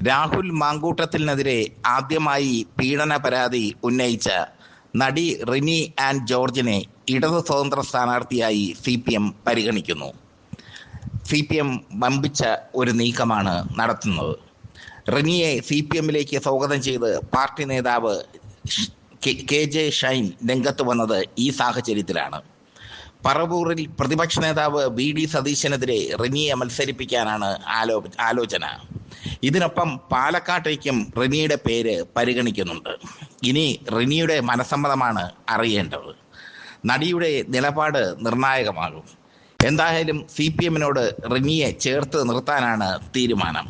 രാഹുൽ മാങ്കൂട്ടത്തിനെതിരെ ആദ്യമായി പീഡന പരാതി ഉന്നയിച്ച നടി റിനി ആൻഡ് ജോർജിനെ ഇടതു സ്വതന്ത്ര സ്ഥാനാർത്ഥിയായി CPM പരിഗണിക്കുന്നു. CPM വമ്പിച്ച ഒരു നീക്കമാണ് നടത്തുന്നത്. റിനിയെ CPMലേക്ക് സ്വാഗതം ചെയ്ത് പാർട്ടി നേതാവ് KJ ഷൈൻ രംഗത്ത് വന്നത് ഈ സാഹചര്യത്തിലാണ്. പറവൂരിൽ പ്രതിപക്ഷ നേതാവ് VD സതീശനെതിരെ റിനിയെ മത്സരിപ്പിക്കാനാണ് ആലോചന. ഇതിനൊപ്പം പാലക്കാട്ടേക്കും റിനിയുടെ പേര് പരിഗണിക്കുന്നുണ്ട്. ഇനി റിനിയുടെ മനസ്സമ്മതമാണ് അറിയേണ്ടത്. നടിയുടെ നിലപാട് നിർണായകമാകും. എന്തായാലും CPMനോട് റിനിയെ ചേർത്ത് നിർത്താനാണ് തീരുമാനം.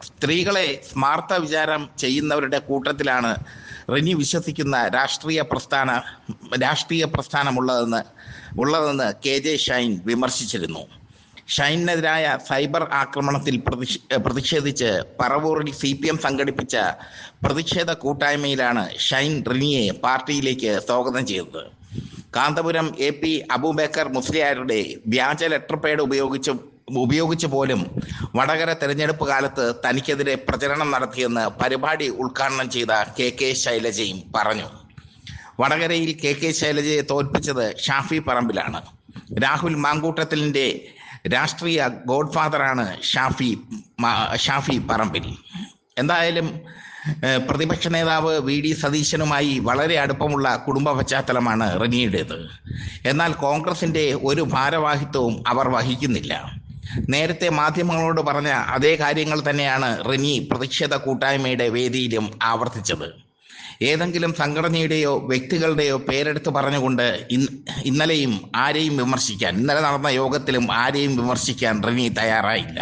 സ്ത്രീകളെ സ്മാർത്ഥ വിചാരം ചെയ്യുന്നവരുടെ കൂട്ടത്തിലാണ് റിനി വിശ്വസിക്കുന്ന രാഷ്ട്രീയ പ്രസ്ഥാനമുള്ളതെന്ന് KJ ഷൈൻ വിമർശിച്ചിരുന്നു. ഷൈനെതിരായ സൈബർ ആക്രമണത്തിൽ പ്രതിഷേധിച്ച് പറവൂരിൽ CPM സംഘടിപ്പിച്ച പ്രതിഷേധ കൂട്ടായ്മയിലാണ് ഷൈൻ റിനിയെ പാർട്ടിയിലേക്ക് സ്വാഗതം ചെയ്തത്. കാന്തപുരം AP അബൂബക്കർ മുസ്ലിയാരുടെ വ്യാജ ലെറ്റർ പേഡ് ഉപയോഗിച്ച് പോലും വടകര തെരഞ്ഞെടുപ്പ് കാലത്ത് തനിക്കെതിരെ പ്രചരണം നടത്തിയെന്ന് പരിപാടി ഉദ്ഘാടനം ചെയ്ത KK ശൈലജയും പറഞ്ഞു. വടകരയിൽ KK ശൈലജയെ തോൽപ്പിച്ചത് ഷാഫി പറമ്പിലാണ്. രാഹുൽ മാങ്കൂട്ടത്തിലിൻ്റെ രാഷ്ട്രീയ ഗോഡ്ഫാദറാണ് ഷാഫി പറമ്പിൽ. എന്തായാലും പ്രതിപക്ഷ നേതാവ് VD സതീശനുമായി വളരെ അടുപ്പമുള്ള കുടുംബ പശ്ചാത്തലമാണ് റിനിയുടേത്. എന്നാൽ കോൺഗ്രസിൻ്റെ ഒരു ഭാരവാഹിത്വവും അവർ വഹിക്കുന്നില്ല. നേരത്തെ മാധ്യമങ്ങളോട് പറഞ്ഞ അതേ കാര്യങ്ങൾ തന്നെയാണ് റിനി പ്രതിഷേധ കൂട്ടായ്മയുടെ വേദിയിലും ആവർത്തിച്ചത്. ഏതെങ്കിലും സംഘടനയുടെയോ വ്യക്തികളുടെയോ പേരെടുത്ത് പറഞ്ഞുകൊണ്ട് ഇന്നലെ നടന്ന യോഗത്തിലും ആരെയും വിമർശിക്കാൻ റിനി തയ്യാറായില്ല.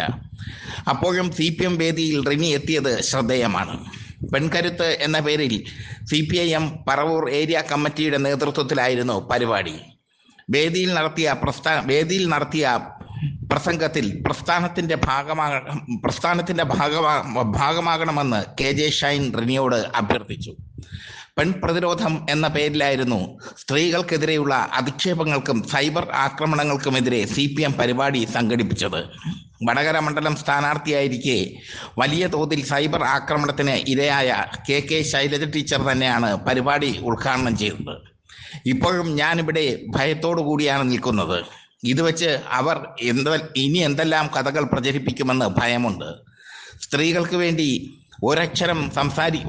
അപ്പോഴും CPM വേദിയിൽ റിനി എത്തിയത് ശ്രദ്ധേയമാണ്. പെൺകരുത്ത് എന്ന പേരിൽ CPIM പറവൂർ ഏരിയ കമ്മിറ്റിയുടെ നേതൃത്വത്തിലായിരുന്നു പരിപാടി. വേദിയിൽ നടത്തിയ പ്രസംഗത്തിൽ പ്രസ്ഥാനത്തിന്റെ ഭാഗമാകണമെന്ന് KJ ഷൈൻ റിനിയോട് അഭ്യർത്ഥിച്ചു. പെൺപ്രതിരോധം എന്ന പേരിലായിരുന്നു സ്ത്രീകൾക്കെതിരെയുള്ള അധിക്ഷേപങ്ങൾക്കും സൈബർ ആക്രമണങ്ങൾക്കുമെതിരെ CPM പരിപാടി സംഘടിപ്പിച്ചത്. വടകര മണ്ഡലം സ്ഥാനാർത്ഥിയായിരിക്കെ വലിയ തോതിൽ സൈബർ ആക്രമണത്തിന് ഇരയായ KK ശൈലജ ടീച്ചർ തന്നെയാണ് പരിപാടി ഉദ്ഘാടനം ചെയ്തത്. ഇപ്പോഴും ഞാനിവിടെ ഭയത്തോടു കൂടിയാണ് നിൽക്കുന്നത്. ഇത് വെച്ച് അവർ ഇനി എന്തെല്ലാം കഥകൾ പ്രചരിപ്പിക്കുമെന്ന് ഭയമുണ്ട്. സ്ത്രീകൾക്ക് വേണ്ടി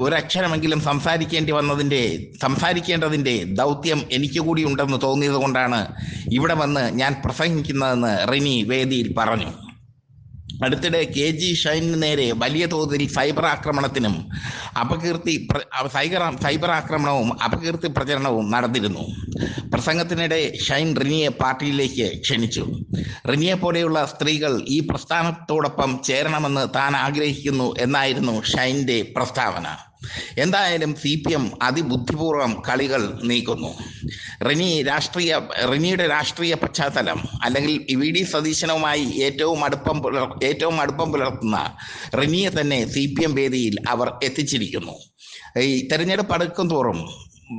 ഒരക്ഷരമെങ്കിലും സംസാരിക്കേണ്ടതിൻ്റെ ദൗത്യം എനിക്ക് കൂടി ഉണ്ടെന്ന് തോന്നിയത് കൊണ്ടാണ് ഇവിടെ വന്ന് ഞാൻ പ്രസംഗിക്കുന്നതെന്ന് റിനി വേദിയിൽ പറഞ്ഞു. അടുത്തിടെ KG ഷൈനിന് നേരെ വലിയ തോതിൽ സൈബർ ആക്രമണവും അപകീർത്തി പ്രചരണവും നടന്നിരുന്നു. പ്രസംഗത്തിനിടെ ഷൈൻ റിനിയെ പാർട്ടിയിലേക്ക് ക്ഷണിച്ചു. റിനിയെ പോലെയുള്ള സ്ത്രീകൾ ഈ പ്രസ്ഥാനത്തോടൊപ്പം ചേരണമെന്ന് താൻ ആഗ്രഹിക്കുന്നു എന്നായിരുന്നു ഷൈൻ്റെ പ്രസ്താവന. എന്തായാലും CPM അതിബുദ്ധിപൂർവം കളികൾ നീക്കുന്നു. റിനിയുടെ രാഷ്ട്രീയ പശ്ചാത്തലം അല്ലെങ്കിൽ VD സതീശനുമായി ഏറ്റവും അടുപ്പം പുലർത്തുന്ന റിനിയെ തന്നെ CPM വേദിയിൽ അവർ എത്തിച്ചിരിക്കുന്നു. ഈ തെരഞ്ഞെടുപ്പ് അടുക്കും തോറും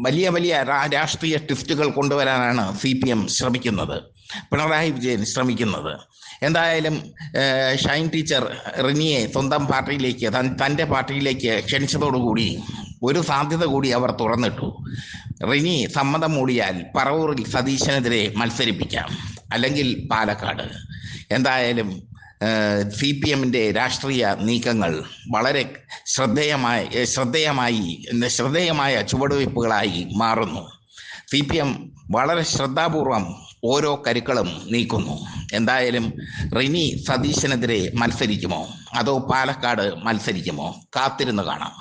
വലിയ രാഷ്ട്രീയ ട്വിസ്റ്റുകൾ കൊണ്ടുവരാനാണ് CPM ശ്രമിക്കുന്നത്, പിണറായി വിജയൻ ശ്രമിക്കുന്നത്. എന്തായാലും ഷൈൻ ടീച്ചർ റിനിയെ സ്വന്തം പാർട്ടിയിലേക്ക് തൻ്റെ പാർട്ടിയിലേക്ക് ക്ഷണിച്ചതോടുകൂടി ഒരു സാധ്യത കൂടി അവർ തുറന്നിട്ടു. റിനി സമ്മതം മൂടിയാൽ പറവൂരിൽ സതീശനെതിരെ മത്സരിപ്പിക്കാം, അല്ലെങ്കിൽ പാലക്കാട്. എന്തായാലും CPMൻ്റെ രാഷ്ട്രീയ നീക്കങ്ങൾ വളരെ ശ്രദ്ധേയമായ ചുവടുവയ്പ്പുകളായി മാറുന്നു. CPM വളരെ ശ്രദ്ധാപൂർവം ഓരോ കരുക്കളും നീക്കുന്നു. എന്തായാലും റിനി സതീശനെതിരെ മത്സരിക്കുമോ അതോ പാലക്കാട് മത്സരിക്കുമോ? കാത്തിരുന്ന് കാണാം.